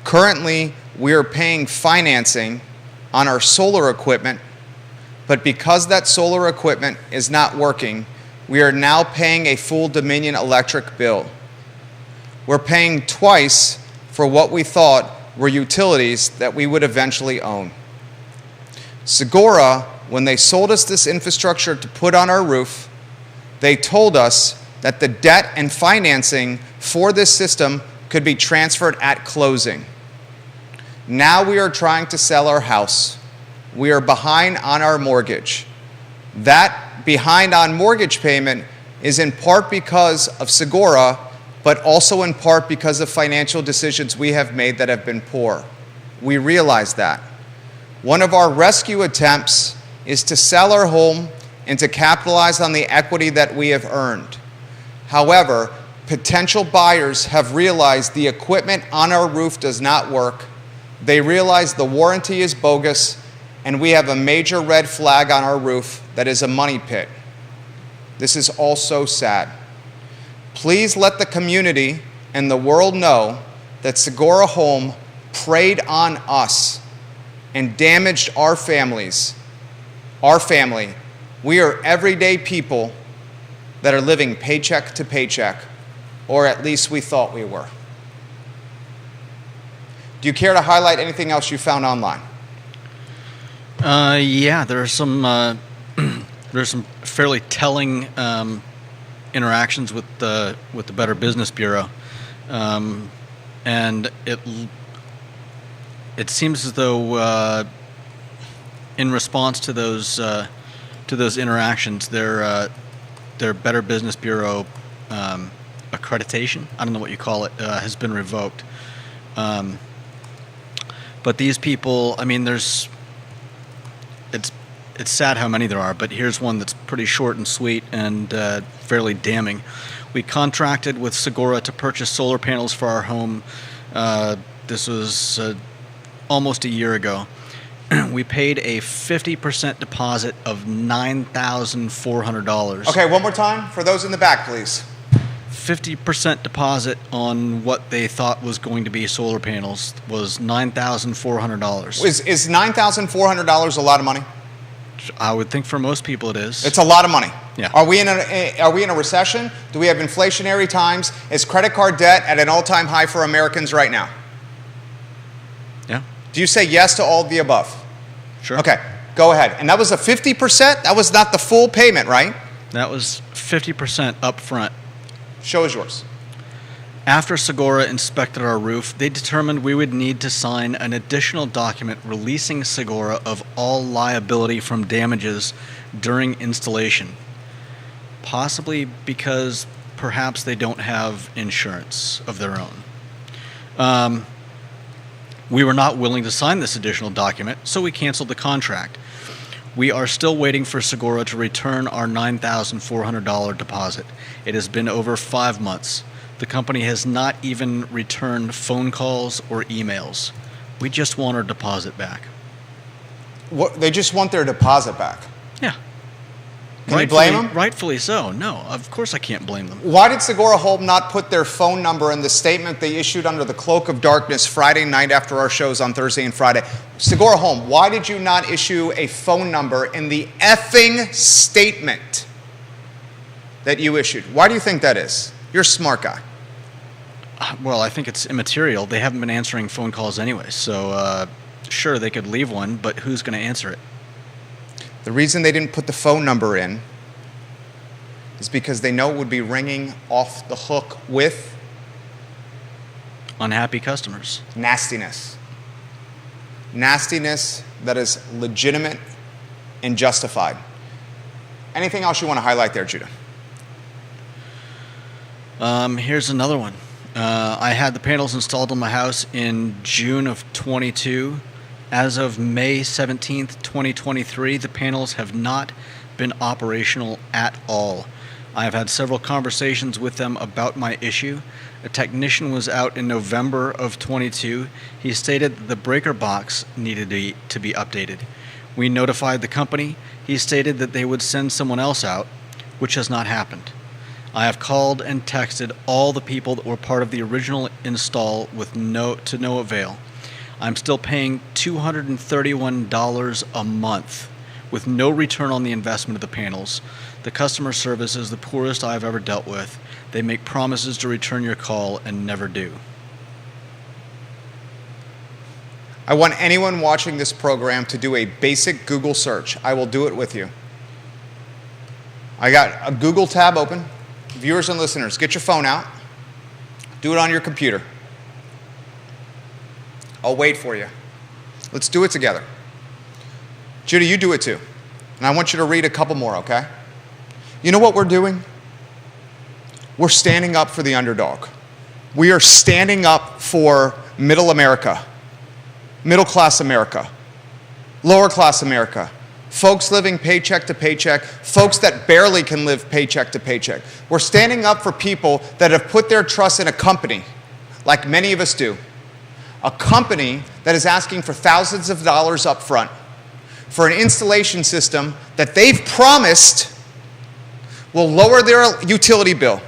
Speaker 1: Currently, we are paying financing on our solar equipment, but because that solar equipment is not working, we are now paying a full Dominion electric bill. We're paying twice for what we thought were utilities that we would eventually own. Segura, when they sold us this infrastructure to put on our roof, they told us that the debt and financing for this system could be transferred at closing. Now we are trying to sell our house. We are behind on our mortgage. That behind on mortgage payment is in part because of Segura but also in part because of financial decisions we have made that have been poor. We realize that. One of our rescue attempts is to sell our home and to capitalize on the equity that we have earned. However, potential buyers have realized the equipment on our roof does not work. They realize the warranty is bogus, and we have a major red flag on our roof that is a money pit. This is all so sad. Please let the community and the world know that Segura Home preyed on us and damaged our families. Our family. We are everyday people that are living paycheck to paycheck, or at least we thought we were. Do you care to highlight anything else you found online?
Speaker 2: Yeah, there's some fairly telling interactions with the Better Business Bureau, and it seems as though in response to those interactions, their Better Business Bureau accreditation, I don't know what you call it, has been revoked. But these people, I mean, it's sad how many there are, but here's one that's pretty short and sweet and fairly damning. We contracted with Segura to purchase solar panels for our home. This was almost a year ago. We paid a 50% deposit of $9,400.
Speaker 1: Okay, one more time for those in the back, please.
Speaker 2: 50% deposit on what they thought was going to be solar panels was $9,400.
Speaker 1: Is $9,400 a lot of money?
Speaker 2: I would think for most people it is.
Speaker 1: It's a lot of money.
Speaker 2: Yeah.
Speaker 1: Are we in a recession? Do we have inflationary times? Is credit card debt at an all-time high for Americans right now?
Speaker 2: Yeah.
Speaker 1: Do you say yes to all of the above?
Speaker 2: Sure.
Speaker 1: Okay, go ahead. And that was a 50%? That was not the full payment, right?
Speaker 2: That was 50% up front.
Speaker 1: Show us yours.
Speaker 2: After Segura inspected our roof, they determined we would need to sign an additional document releasing Segura of all liability from damages during installation. Possibly because perhaps they don't have insurance of their own. We were not willing to sign this additional document, so we canceled the contract. We are still waiting for Segura to return our $9,400 deposit. It has been over 5 months. The company has not even returned phone calls or emails. We just want our deposit back.
Speaker 1: What, they just want their deposit back?
Speaker 2: Yeah.
Speaker 1: Can you blame them?
Speaker 2: Rightfully so. No, of course I can't blame them.
Speaker 1: Why did Segura Home not put their phone number in the statement they issued under the cloak of darkness Friday night after our shows on Thursday and Friday? Segura Home, why did you not issue a phone number in the effing statement that you issued? Why do you think that is? You're a smart guy.
Speaker 2: Well, I think it's immaterial. They haven't been answering phone calls anyway, so sure, they could leave one, but who's going to answer it?
Speaker 1: The reason they didn't put the phone number in is because they know it would be ringing off the hook with
Speaker 2: unhappy customers.
Speaker 1: Nastiness. Nastiness that is legitimate and justified. Anything else you want to highlight there, Judah?
Speaker 2: Here's another one. I had the panels installed on my house in June of 22. As of May 17th, 2023, the panels have not been operational at all. I have had several conversations with them about my issue. A technician was out in November of 22. He stated that the breaker box needed to be updated. We notified the company. He stated that they would send someone else out, which has not happened. I have called and texted all the people that were part of the original install with no avail. I'm still paying $231 a month with no return on the investment of the panels. The customer service is the poorest I've ever dealt with. They make promises to return your call and never do.
Speaker 1: I want anyone watching this program to do a basic Google search. I will do it with you. I got a Google tab open. Viewers and listeners, get your phone out. Do it on your computer. I'll wait for you. Let's do it together. Judy, you do it too. And I want you to read a couple more, okay? You know what we're doing? we're standing up for the underdog. We are standing up for middle America, middle class America, lower class America, folks living paycheck to paycheck, folks that barely can live paycheck to paycheck. We're standing up for people that have put their trust in a company, like many of us do, a company that is asking for thousands of dollars up front for an installation system that they've promised will lower their utility bill.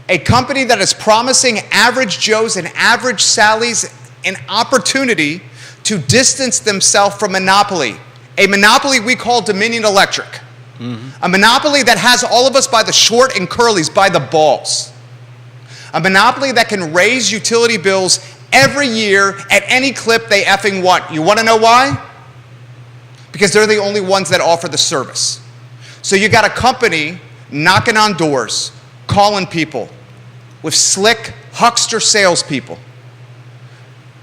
Speaker 1: A company that is promising average Joes and average Sallys an opportunity to distance themselves from monopoly. A monopoly we call Dominion Electric. A monopoly that has all of us by the short and curlies, by the balls. A monopoly that can raise utility bills every year at any clip they effing want. You want to know why? Because they're the only ones that offer the service. So you got a company knocking on doors, calling people with slick huckster salespeople.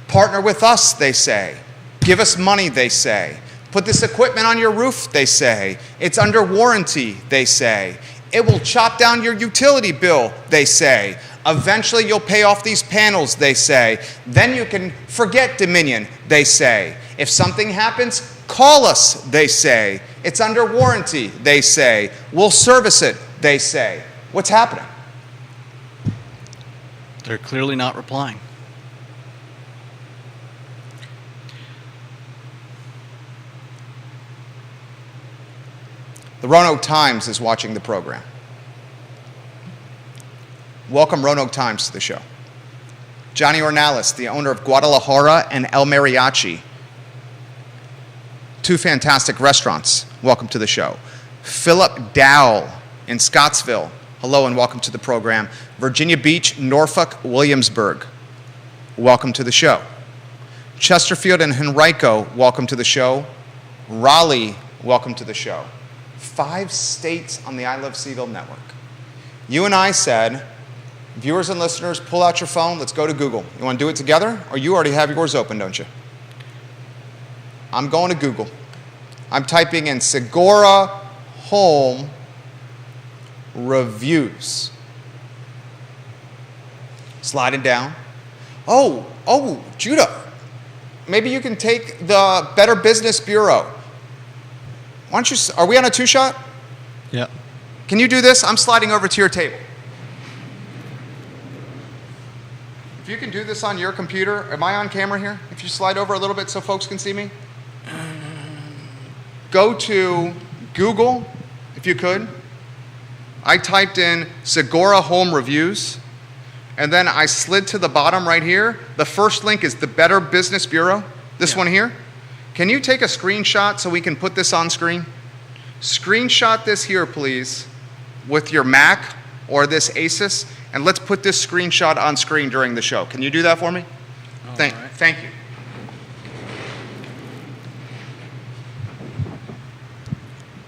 Speaker 1: Partner with us, they say. Give us money, they say. Put this equipment on your roof, they say. It's under warranty, they say. It will chop down your utility bill, they say. Eventually you'll pay off these panels, they say. Then you can forget Dominion, they say. If something happens, call us, they say. It's under warranty, they say. We'll service it, they say. What's happening?
Speaker 2: They're clearly not replying.
Speaker 1: The Roanoke Times is watching the program. Welcome Roanoke Times to the show. Johnny Ornalis, the owner of Guadalajara and El Mariachi, two fantastic restaurants. Welcome to the show. Philip Dowell in Scottsville. Hello and welcome to the program. Virginia Beach, Norfolk, Williamsburg. Welcome to the show. Chesterfield and Henrico, welcome to the show. Raleigh, welcome to the show. 5 states on the I Love CVille network. You and I said, viewers and listeners, pull out your phone, let's go to Google. You want to do it together? Or you already have yours open, don't you? I'm going to Google. I'm typing in Segura Home Reviews. Sliding down. Oh, Judah. Maybe you can take the Better Business Bureau. Why don't you, are we on a 2-shot?
Speaker 2: Yeah.
Speaker 1: Can you do this? I'm sliding over to your table. If you can do this on your computer, am I on camera here? If you slide over a little bit so folks can see me. Go to Google, if you could. I typed in Segura Home Reviews, and then I slid to the bottom right here. The first link is the Better Business Bureau, this one here. Can you take a screenshot so we can put this on screen? Screenshot this here, please, with your Mac or this Asus, and let's put this screenshot on screen during the show. Can you do that for me? Thank you.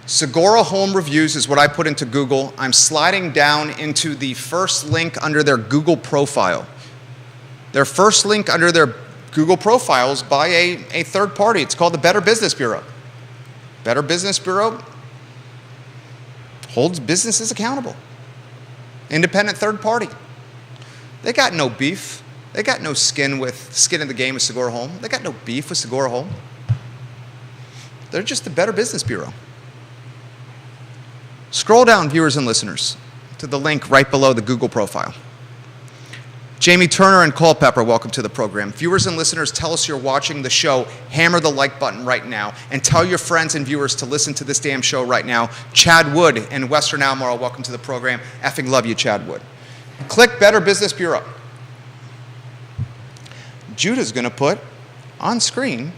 Speaker 1: Segura Home Reviews is what I put into Google. I'm sliding down into the first link under their Google profile. Their first link under their Google profiles by a third party. It's called the Better Business Bureau. Better Business Bureau holds businesses accountable. Independent third party. They got no beef. They got no skin in the game with Segura Home. They got no beef with Segura Home. They're just the Better Business Bureau. Scroll down, viewers and listeners, to the link right below the Google profile. Jamie Turner and Culpeper, welcome to the program. Viewers and listeners, tell us you're watching the show. Hammer the like button right now. And tell your friends and viewers to listen to this damn show right now. Chad Wood in Western Albemarle, welcome to the program. Effing love you, Chad Wood. Click Better Business Bureau. Judah's going to put on screen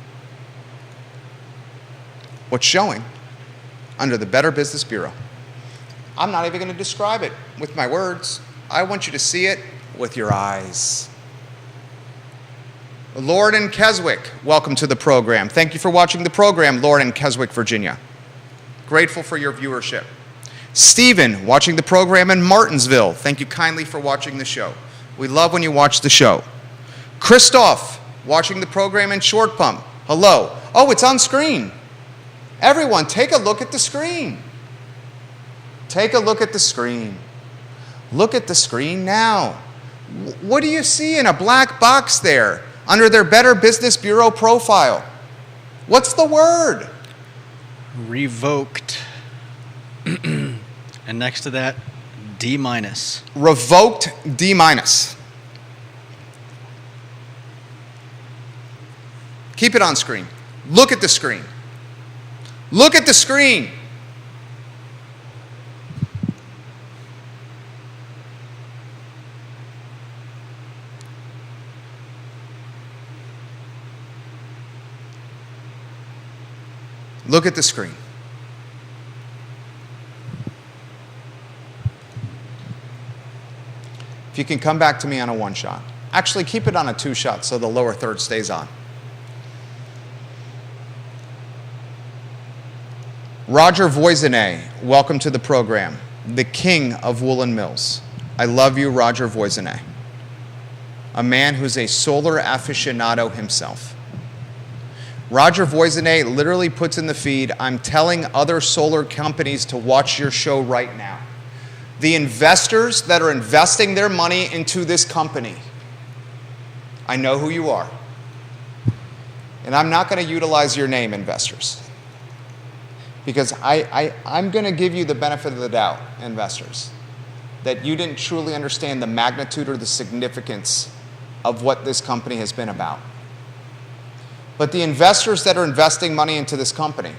Speaker 1: what's showing under the Better Business Bureau. I'm not even going to describe it with my words. I want you to see it with your eyes. Lord in Keswick, welcome to the program. Thank you for watching the program, Lord in Keswick, Virginia. Grateful for your viewership. Stephen, watching the program in Martinsville. Thank you kindly for watching the show. We love when you watch the show. Christoph, watching the program in Short Pump. Hello. Oh, it's on screen. Everyone, take a look at the screen. Take a look at the screen. Look at the screen now. What do you see in a black box there under their Better Business Bureau profile? What's the word?
Speaker 2: Revoked. And next to that, D-.
Speaker 1: Revoked D-. Keep it on screen. Look at the screen. Look at the screen. Look at the screen. If you can come back to me on a 1 shot. Actually, keep it on a 2 shot so the lower third stays on. Roger Voisinet, welcome to the program. The king of Woolen Mills. I love you, Roger Voisinet. A man who's a solar aficionado himself. Roger Voisinet literally puts in the feed, I'm telling other solar companies to watch your show right now. The investors that are investing their money into this company, I know who you are. And I'm not going to utilize your name, investors. Because I'm going to give you the benefit of the doubt, investors, that you didn't truly understand the magnitude or the significance of what this company has been about. But the investors that are investing money into this company,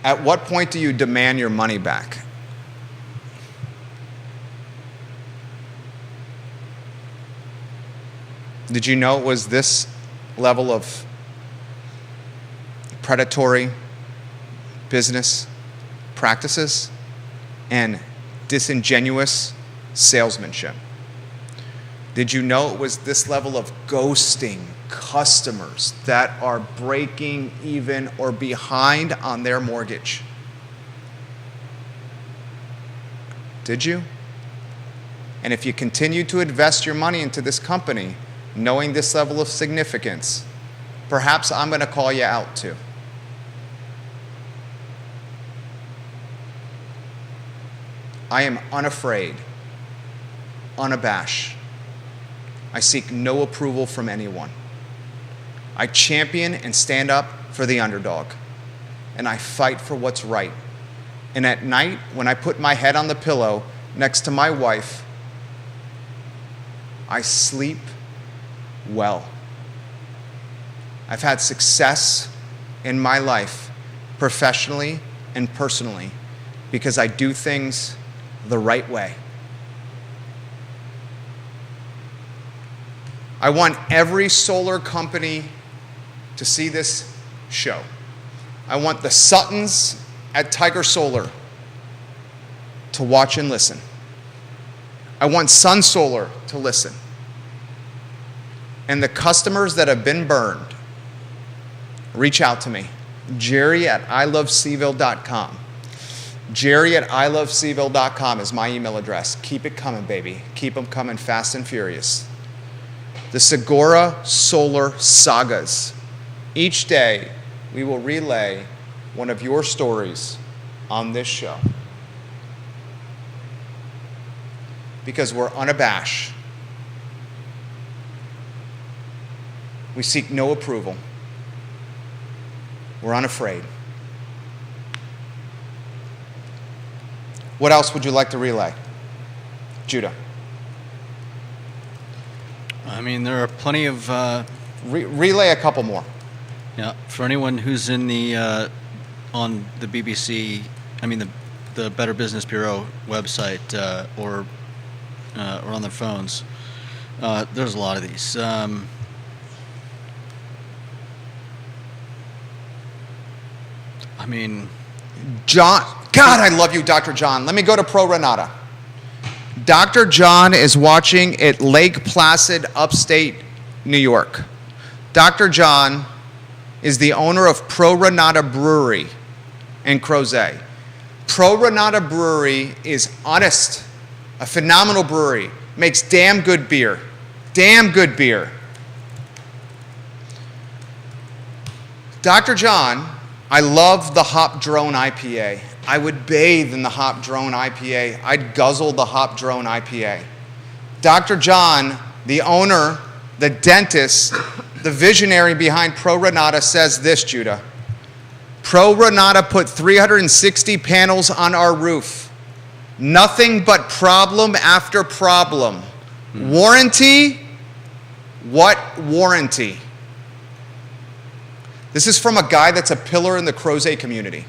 Speaker 1: at what point do you demand your money back? Did you know it was this level of predatory business practices and disingenuous salesmanship? Did you know it was this level of ghosting customers that are breaking even or behind on their mortgage? Did you? And if you continue to invest your money into this company, knowing this level of significance, perhaps I'm going to call you out too. I am unafraid, unabashed. I seek no approval from anyone. I champion and stand up for the underdog, and I fight for what's right. And at night, when I put my head on the pillow next to my wife, I sleep well. I've had success in my life, professionally and personally, because I do things the right way. I want every solar company to see this show. I want the Suttons at Tiger Solar to watch and listen. I want Sun Solar to listen. And the customers that have been burned, reach out to me. Jerry at iloveseville.com. Jerry at iloveseville.com is my email address. Keep it coming, baby. Keep them coming fast and furious. The Segura Solar Sagas. Each day, we will relay one of your stories on this show. Because we're unabashed. We seek no approval. We're unafraid. What else would you like to relay? Judah.
Speaker 2: I mean, there are plenty of...
Speaker 1: relay a couple more.
Speaker 2: Yeah, for anyone who's in the on the BBC, I mean the Better Business Bureau website or on their phones, there's a lot of these. I mean,
Speaker 1: John, God, I love you, Dr. John. Let me go to Pro Renata. Dr. John is watching at Lake Placid, upstate New York. Dr. John is the owner of Pro Renata Brewery in Crozet. Pro Renata Brewery is honest, a phenomenal brewery, makes damn good beer. Damn good beer. Dr. John, I love the Hop Drone IPA. I would bathe in the Hop Drone IPA. I'd guzzle the Hop Drone IPA. Dr. John, the owner, the dentist, the visionary behind Pro Renata says this, Judah. Pro Renata put 360 panels on our roof. Nothing but problem after problem. Warranty? What warranty? This is from a guy that's a pillar in the Crozet community.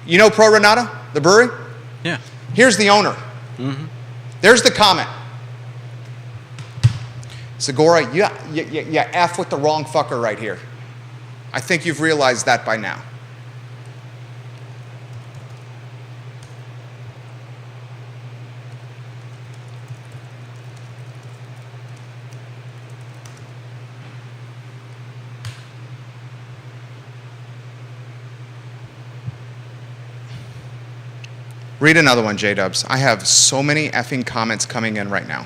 Speaker 1: You know Pro Renata, the brewery?
Speaker 2: Yeah.
Speaker 1: Here's the owner. There's the comment. Segura, you F with the wrong fucker right here. I think you've realized that by now. Read another one, J-Dubs. I have so many effing comments coming in right now.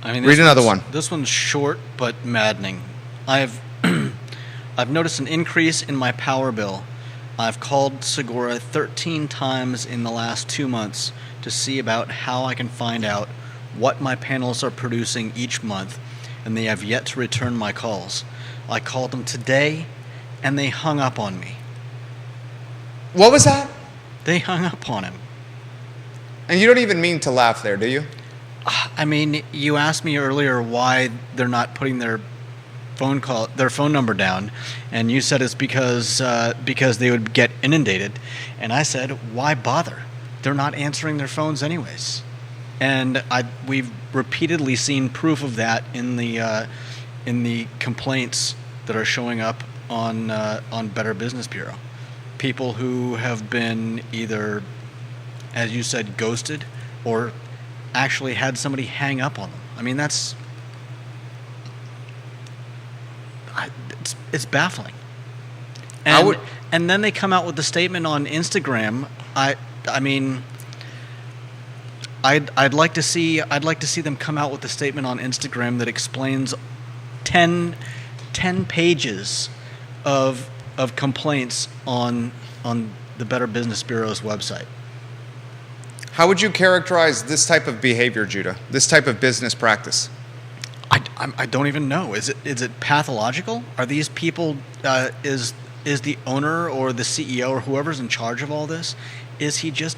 Speaker 2: I mean,
Speaker 1: Read another one.
Speaker 2: This one's short but maddening. I've noticed an increase in my power bill. I've called Segura 13 times in the last 2 months to see about how I can find out what my panels are producing each month, and they have yet to return my calls. I called them today, and they hung up on me.
Speaker 1: What was that?
Speaker 2: They hung up on him.
Speaker 1: And you don't even mean to laugh there, do you?
Speaker 2: I mean, you asked me earlier why they're not putting their phone number down, and you said it's because they would get inundated, and I said, why bother? They're not answering their phones anyways, and we've repeatedly seen proof of that in the complaints that are showing up on Better Business Bureau. People who have been either, as you said, ghosted, or actually had somebody hang up on them. I mean, it's baffling. And then they come out with the statement on Instagram. I mean, I'd like to see them come out with a statement on Instagram that explains 10 pages of complaints on the Better Business Bureau's website.
Speaker 1: How would you characterize this type of behavior, Judah? This type of business practice?
Speaker 2: I don't even know. Is it pathological? Are these people? Is the owner or the CEO or whoever's in charge of all this? Is he just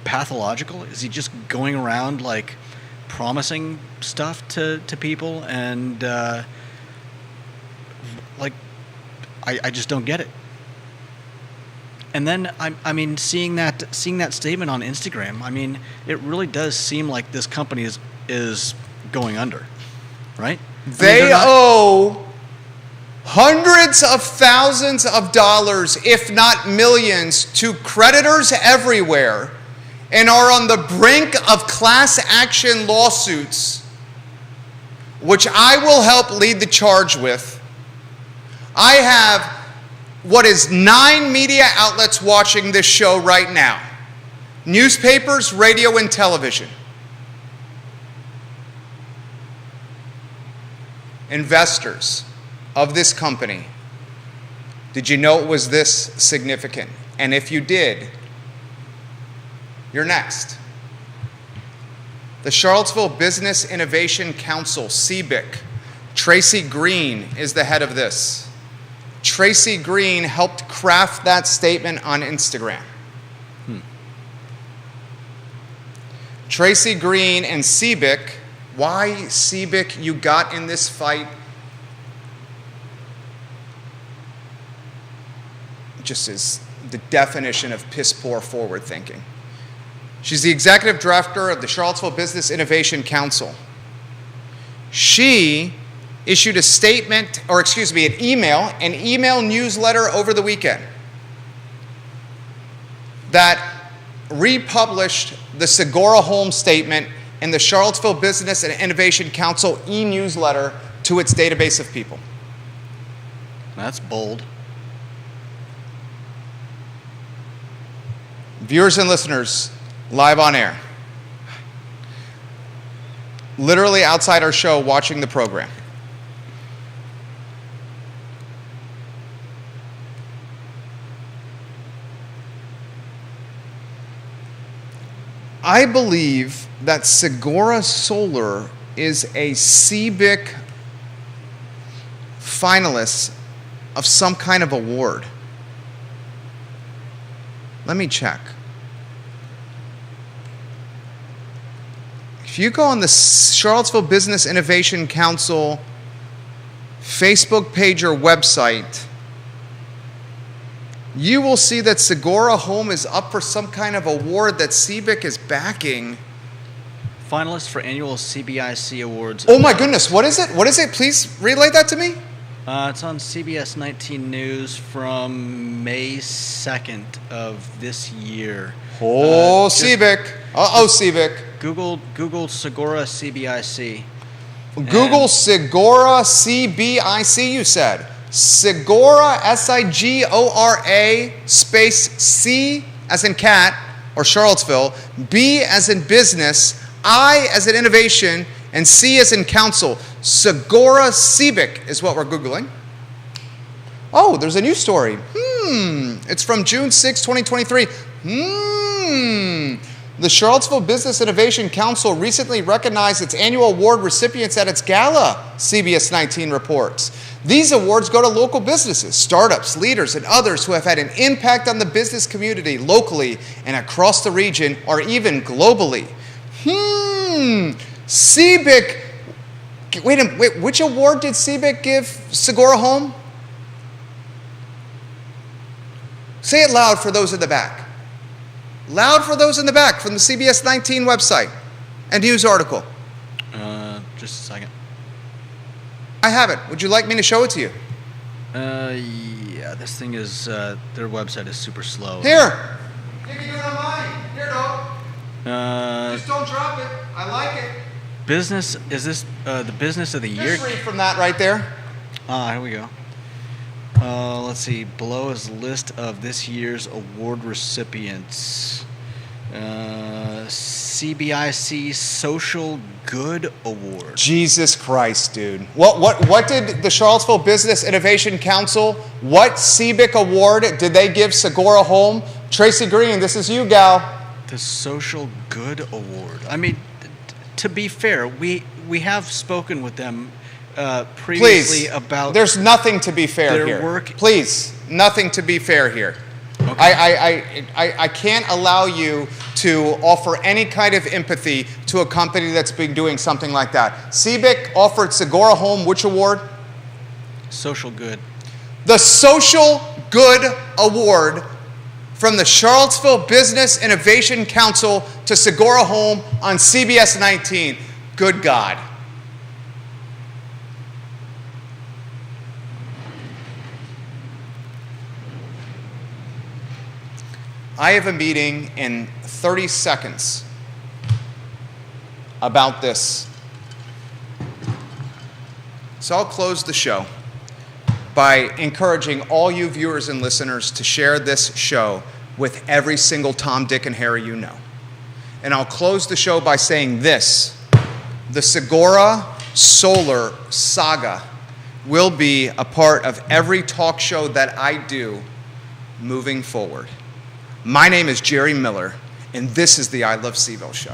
Speaker 2: pathological? Is he just going around like promising stuff to people and like I just don't get it. And then I mean, seeing that statement on Instagram, I mean, it really does seem like this company is going under, right?
Speaker 1: They owe hundreds of thousands of dollars, if not millions, to creditors everywhere, and are on the brink of class action lawsuits, which I will help lead the charge with. I have what is 9 media outlets watching this show right now. Newspapers, radio, and television. Investors of this company. Did you know it was this significant? And if you did, you're next. The Charlottesville Business Innovation Council, CBIC. Tracy Green is the head of this. Tracy Green helped craft that statement on Instagram. Tracy Green and CBIC, why CBIC you got in this fight? Just is the definition of piss poor forward thinking. She's the executive director of the Charlottesville Business Innovation Council. She issued an email newsletter over the weekend that republished the Segura Holmes statement in the Charlottesville Business and Innovation Council e-newsletter to its database of people.
Speaker 2: That's bold.
Speaker 1: Viewers and listeners, live on air, literally outside our show watching the program. I believe that Segura Solar is a CBIC finalist of some kind of award. Let me check. If you go on the Charlottesville Business Innovation Council Facebook page or website, you will see that Segura Home is up for some kind of award that CBIC is backing.
Speaker 2: Finalist for annual CBIC awards.
Speaker 1: Oh my goodness, what is it? What is it? Please relay that to me.
Speaker 2: It's on CBS 19 News from May 2nd of this year.
Speaker 1: Oh, CBIC. Uh-oh, CBIC.
Speaker 2: Google Segura CBIC.
Speaker 1: Google Segura CBIC, you said. Segura, Sigora, space C as in cat, or Charlottesville, B as in business, I as in innovation, and C as in council. Segura CBIC is what we're Googling. Oh, there's a new story. It's from June 6, 2023. The Charlottesville Business Innovation Council recently recognized its annual award recipients at its gala, CBS 19 reports. These awards go to local businesses, startups, leaders, and others who have had an impact on the business community locally and across the region or even globally. CBIC. Wait, which award did CBIC give Segura Home? Say it loud for those in the back. Loud for those in the back from the CBS 19 website and news article.
Speaker 2: Just a second.
Speaker 1: I have it. Would you like me to show it to you?
Speaker 2: Yeah, this thing is, their website is super slow.
Speaker 1: Here. You can do it on mine. Here, dog. Just don't drop it. I like it.
Speaker 2: Business, is this the business of the year?
Speaker 1: Just read from that right there.
Speaker 2: Here we go. Let's see. Below is a list of this year's award recipients. CBIC Social Good Award.
Speaker 1: Jesus Christ, dude. What did the Charlottesville Business Innovation Council, what CBIC award did they give Segura Home? Tracy Green, this is you, gal.
Speaker 2: The Social Good Award. I mean, to be fair, we have spoken with them previously about
Speaker 1: there's nothing to be fair
Speaker 2: their
Speaker 1: here.
Speaker 2: work.
Speaker 1: Please, nothing to be fair here. Okay. I can't allow you to offer any kind of empathy to a company that's been doing something like that. CBIC offered Segura Home which award?
Speaker 2: Social Good.
Speaker 1: The Social Good Award from the Charlottesville Business Innovation Council to Segura Home on CBS 19. Good God. I have a meeting in 30 seconds about this. So I'll close the show by encouraging all you viewers and listeners to share this show with every single Tom, Dick, and Harry you know. And I'll close the show by saying this: the Segura Solar saga will be a part of every talk show that I do moving forward. My name is Jerry Miller, and this is the I Love CVille Show.